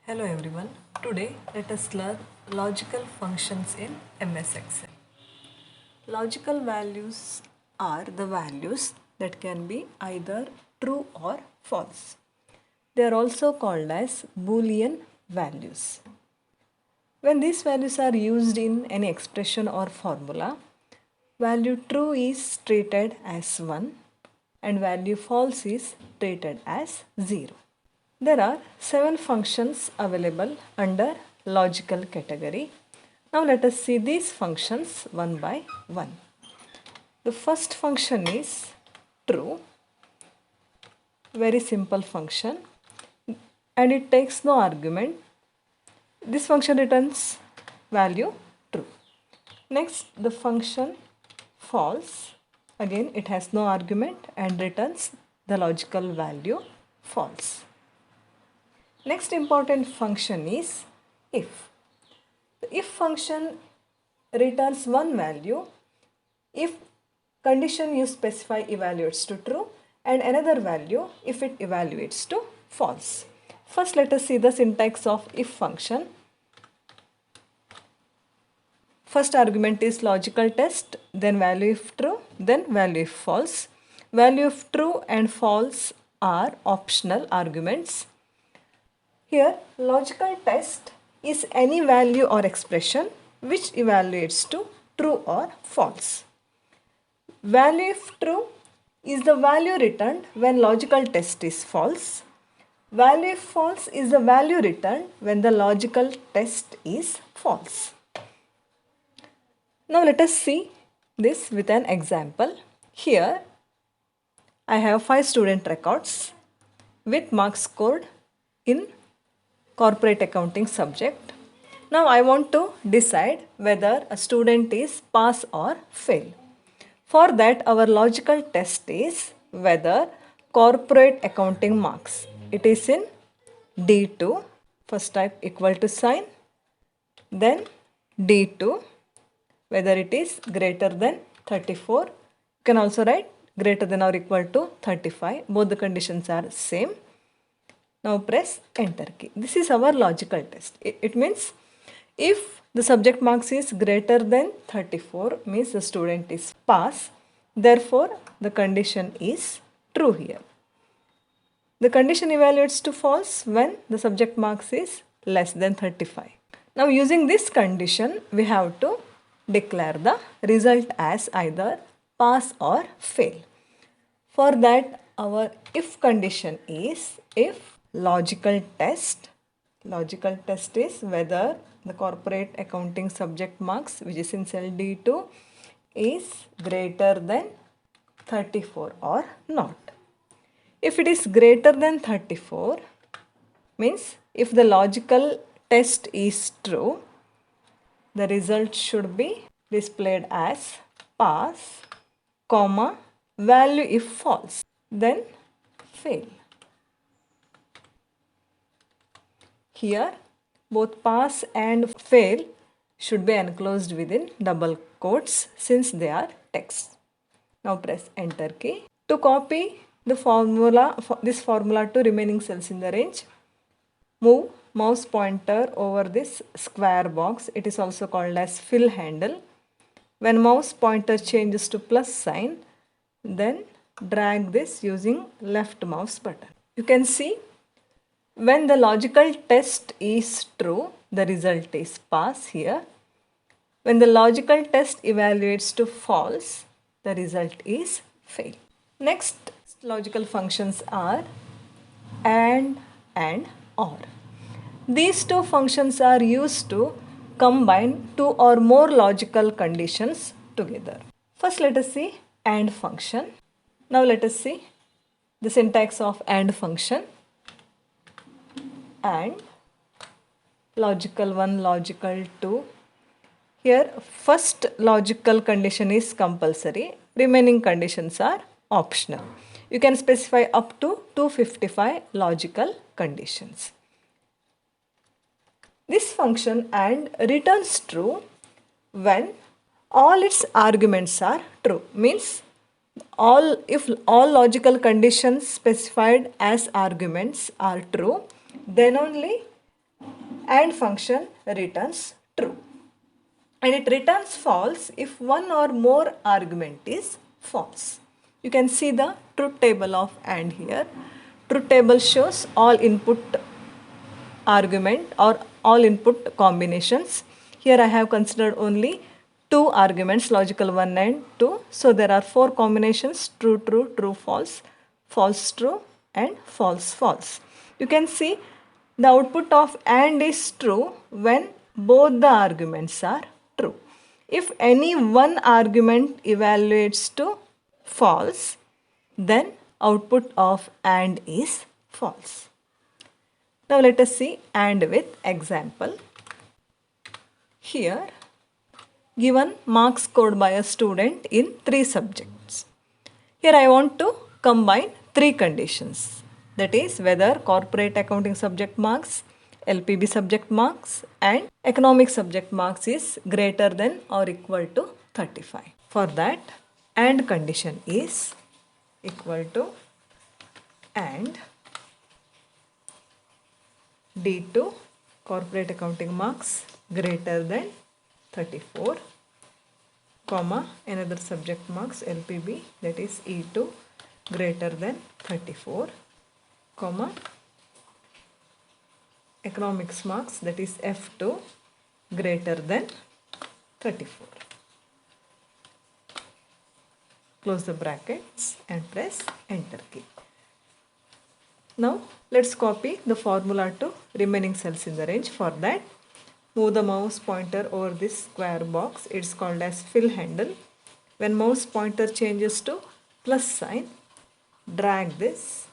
Hello everyone. Today let us learn logical functions in MS Excel. Logical values are the values that can be either true or false. They are also called as Boolean values. When these values are used in any expression or formula, value true is treated as 1 and value false is treated as 0. There are 7 functions available under logical category. Now let us see these functions one by one. The first function is true, very simple function, and it takes no argument. This function returns value true. Next, the function false, again it has no argument and returns the logical value false. Next important function is if. The if function returns one value if condition you specify evaluates to true and another value if it evaluates to false. First let us see the syntax of if function. First argument is logical test, then value if true, then value if false. Value if true and false are optional arguments. Here, logical test is any value or expression which evaluates to true or false. Value if true is the value returned when logical test is false. Value if false is the value returned when the logical test is false. Now let us see this with an example. Here, I have 5 student records with marks scored in corporate accounting subject. Now I want to decide whether a student is pass or fail. For that our logical test is whether corporate accounting marks. It is in D2. First type equal to sign. Then D2 whether it is greater than 34. You can also write greater than or equal to 35. Both the conditions are same. Now press enter key. This is our logical test. It means if the subject marks is greater than 34 means the student is pass. Therefore the condition is true here. The condition evaluates to false when the subject marks is less than 35. Now using this condition we have to declare the result as either pass or fail. For that our if condition is if logical test is whether the corporate accounting subject marks which is in cell D2 is greater than 34 or not. If it is greater than 34 means if the logical test is true, the result should be displayed as pass, comma, value if false, then fail. Here both pass and fail should be enclosed within double quotes since they are text. Now press enter key. To copy the formula, this formula to remaining cells in the range, move mouse pointer over this square box. It is also called as fill handle. When mouse pointer changes to plus sign, then drag this using left mouse button. You can see when the logical test is true, the result is pass here. When the logical test evaluates to false, the result is fail. Next logical functions are and or. These two functions are used to combine two or more logical conditions together. First let us see AND function. Now let us see the syntax of AND function. And logical 1, logical 2. Here first logical condition is compulsory, remaining conditions are optional. You can specify up to 255 logical conditions. This function AND returns true when all its arguments are true. Means if all logical conditions specified as arguments are true, then only AND function returns true. And it returns false if one or more argument is false. You can see the truth table of AND here. Truth table shows all input argument or all input combinations. Here I have considered only two arguments, logical 1 and 2. So there are four combinations, true, true, true, false, false, true and false, false. You can see the output of AND is true when both the arguments are true. If any one argument evaluates to false, then output of AND is false. Now let us see AND with example. Here given marks scored by a student in 3 subjects. Here I want to combine 3 conditions, that is whether corporate accounting subject marks, LPB subject marks and economic subject marks is greater than or equal to 35. For that AND condition is equal to AND D2 corporate accounting marks greater than 34, comma another subject marks LPB, that is E2 greater than 34, comma economics marks, that is F2 greater than 34. Close the brackets and press enter key. Now let's copy the formula to remaining cells in the range. For that, move the mouse pointer over this square box. It's called as fill handle. When mouse pointer changes to plus sign, drag this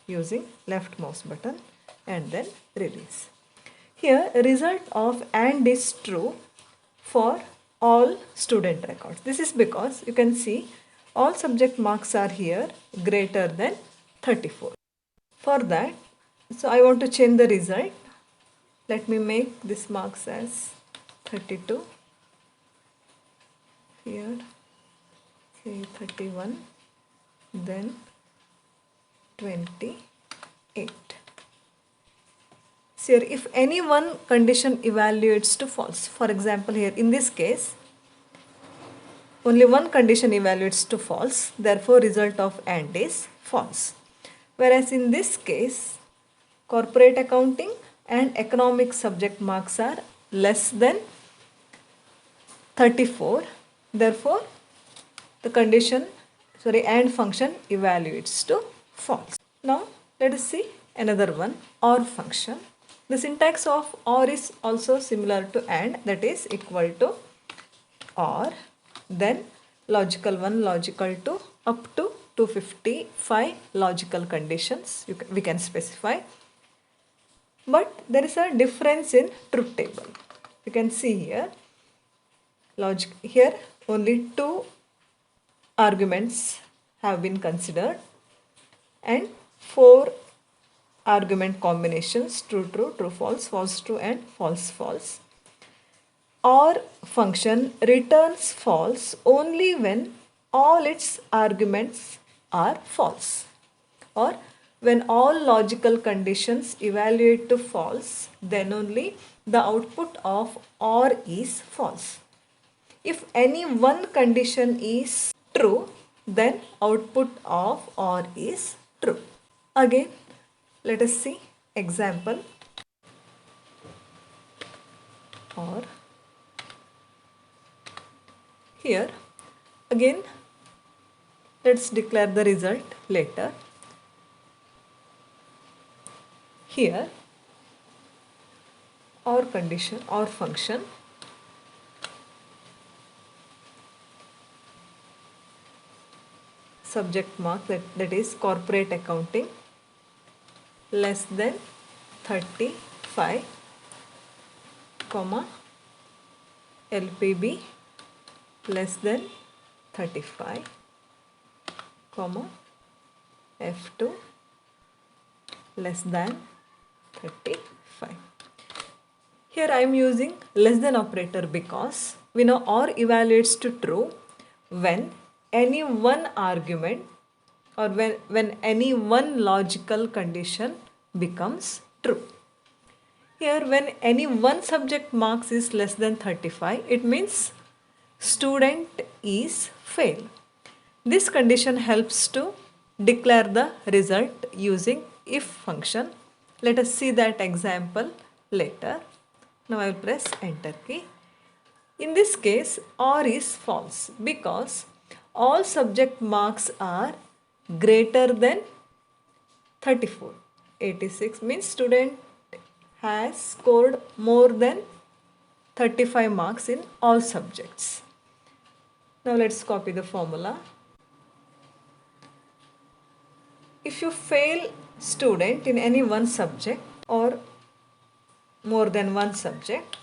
using left mouse button and then release. Here result of AND is true for all student records. This is because you can see all subject marks are here greater than 34. For that, so I want to change the result. Let me make this marks as 32. Here, say 31, then 28. So here, if any one condition evaluates to false, for example here in this case, only one condition evaluates to false, therefore result of AND is false. Whereas in this case, corporate accounting and economic subject marks are less than 34. Therefore, the condition, AND function evaluates to false. Now, let us see another one, OR function. The syntax of OR is also similar to AND, that is equal to OR, then logical 1, logical 2, up to 255 logical conditions we can specify. But there is a difference in truth table. You can see here, here only 2 arguments have been considered and 4 argument combinations, true, true, true, false, false, true and false, false. OR function returns false only when all its arguments are false, or when all logical conditions evaluate to false, then only the output of OR is false. If any one condition is true, then output of OR is true. Again, let us see example. OR. Here, again, let's declare the result later. Here, OR condition, OR function, subject mark, that is corporate accounting, less than 35, comma, LPB less than 35, comma, F2 less than 35. Here I am using less than operator because we know OR evaluates to true when any one argument or when any one logical condition becomes true. Here when any one subject marks is less than 35, it means student is fail. This condition helps to declare the result using if function. Let us see that example later. Now I will press enter key. In this case, or is false because all subject marks are greater than 34. 86 means student has scored more than 35 marks in all subjects. Now let's copy the formula. If you fail student in any one subject or more than one subject,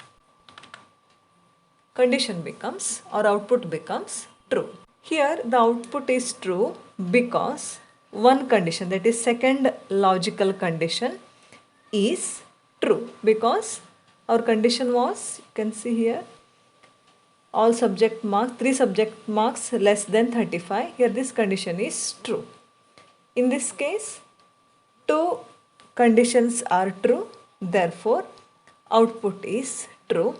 condition becomes or output becomes true. Here the output is true because one condition, that is second logical condition, is true because our condition was, you can see here, all subject marks, 3 subject marks less than 35. Here this condition is true. In this case, 2 conditions are true, therefore output is true.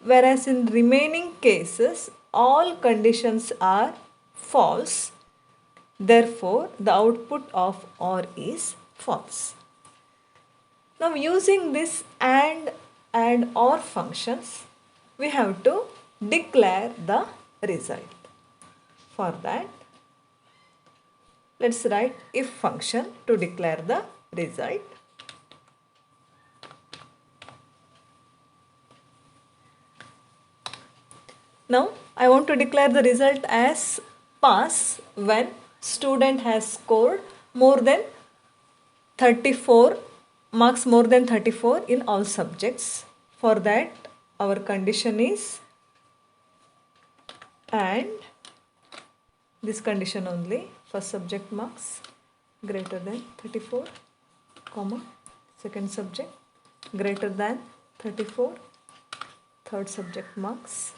Whereas in remaining cases, all conditions are false, therefore the output of OR is false. Now using this and OR functions, we have to declare the result. For that, let's write if function to declare the result. Now I want to declare the result as pass when student has scored more than 34 marks, more than 34 in all subjects. For that our condition is and this condition only, first subject marks greater than 34, comma, second subject greater than 34, third subject marks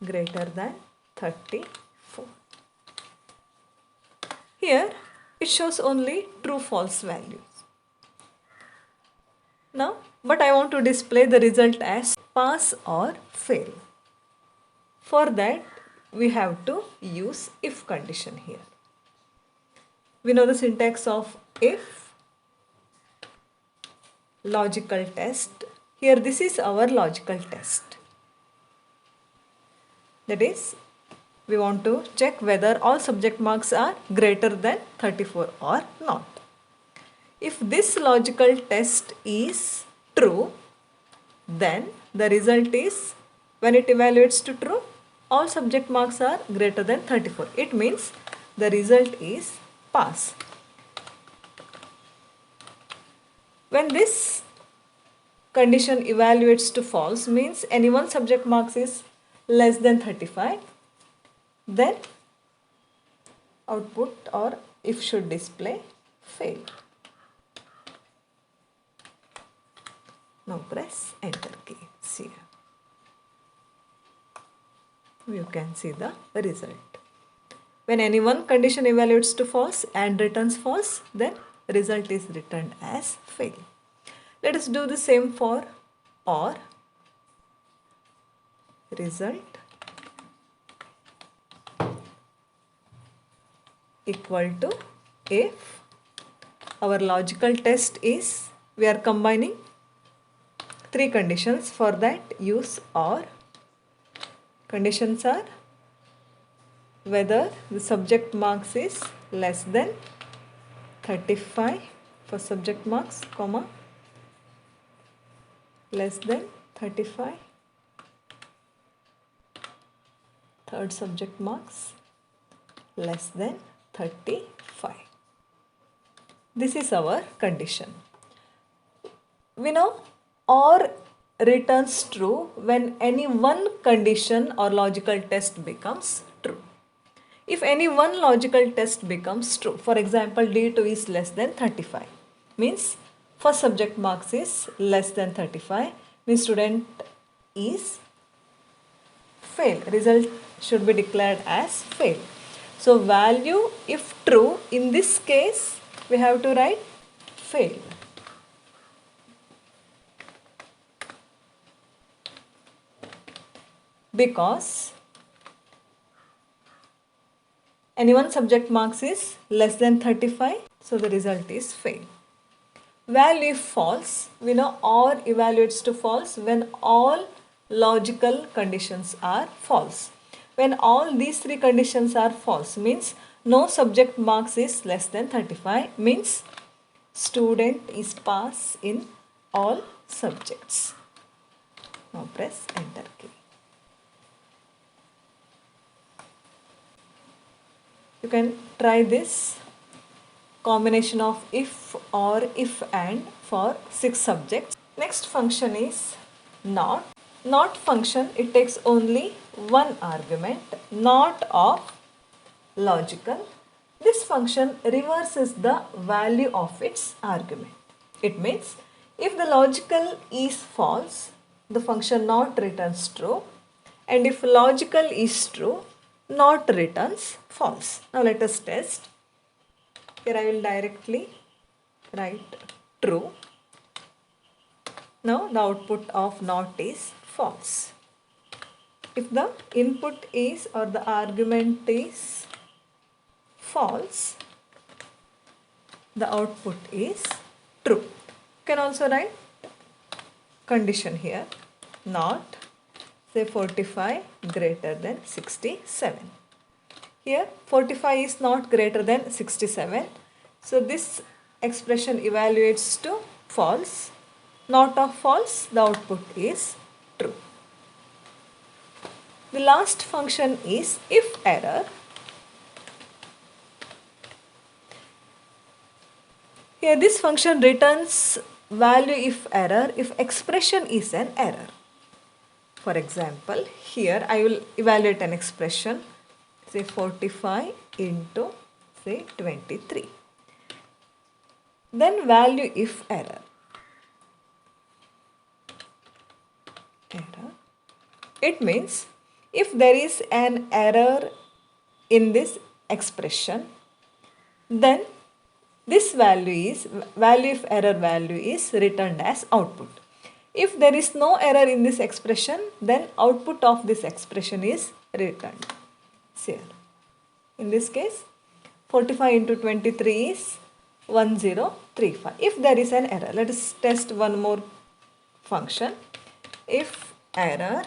greater than 34. Here it shows only true false values. Now, but I want to display the result as pass or fail. For that we have to use if condition here. We know the syntax of if, logical test. Here this is our logical test. That is, we want to check whether all subject marks are greater than 34 or not. If this logical test is true, then the result is, when it evaluates to true, all subject marks are greater than 34. It means the result is pass. When this condition evaluates to false, means any one subject marks is less than 35, then output or if should display fail. Now press enter key. See, you can see the result. When any one condition evaluates to false and returns false, then result is returned as fail. Let us do the same for OR. Result equal to if our logical test is, we are combining 3 conditions. For that use OR. Conditions are whether the subject marks is less than 35 for subject marks, comma, less than 35 third subject marks, less than 35. This is our condition. We know OR returns true when any one condition or logical test becomes true. If any one logical test becomes true, for example D2 is less than 35, means first subject marks is less than 35, means student is fail. Result should be declared as fail. So value if true, in this case we have to write fail. because any one subject marks is less than 35, so the result is fail. Value if false, we know OR evaluates to false when all logical conditions are false. When all these three conditions are false means no subject marks is less than 35, means student is pass in all subjects. Now press enter key. You can try this combination of if or if and for 6 subjects. Next function is not. Not function, it takes only one argument, not of logical. This function reverses the value of its argument. It means if the logical is false, the function not returns true, and if logical is true, not returns false. Now let us test. Here I will directly write true. Now the output of not is false. If the input is or the argument is false, the output is true. You can also write condition here, not say 45 greater than 67. Here 45 is not greater than 67. So this expression evaluates to false. Not of false, the output is true. The last function is if error. Here this function returns value if error if expression is an error. For example, here I will evaluate an expression, say 45 into say 23. Then value if error. Error. It means if there is an error in this expression, then this value if error value is returned as output. If there is no error in this expression, then output of this expression is returned. Here. In this case, 45 into 23 is 1035. If there is an error, let us test one more function. If error,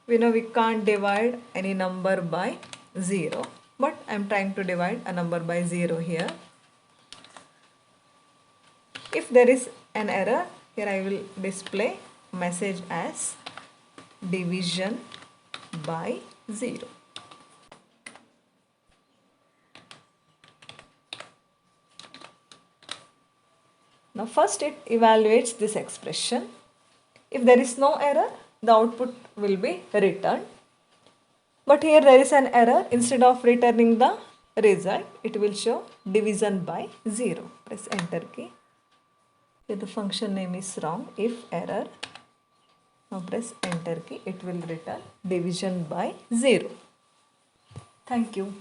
we know we can't divide any number by 0, but I am trying to divide a number by 0 here. If there is an error, here I will display message as division by 0. Now first it evaluates this expression. If there is no error, the output will be returned. But here there is an error. Instead of returning the result, it will show division by 0. Press enter key. Here the function name is wrong. If error. Now press enter key. It will return division by 0. Thank you.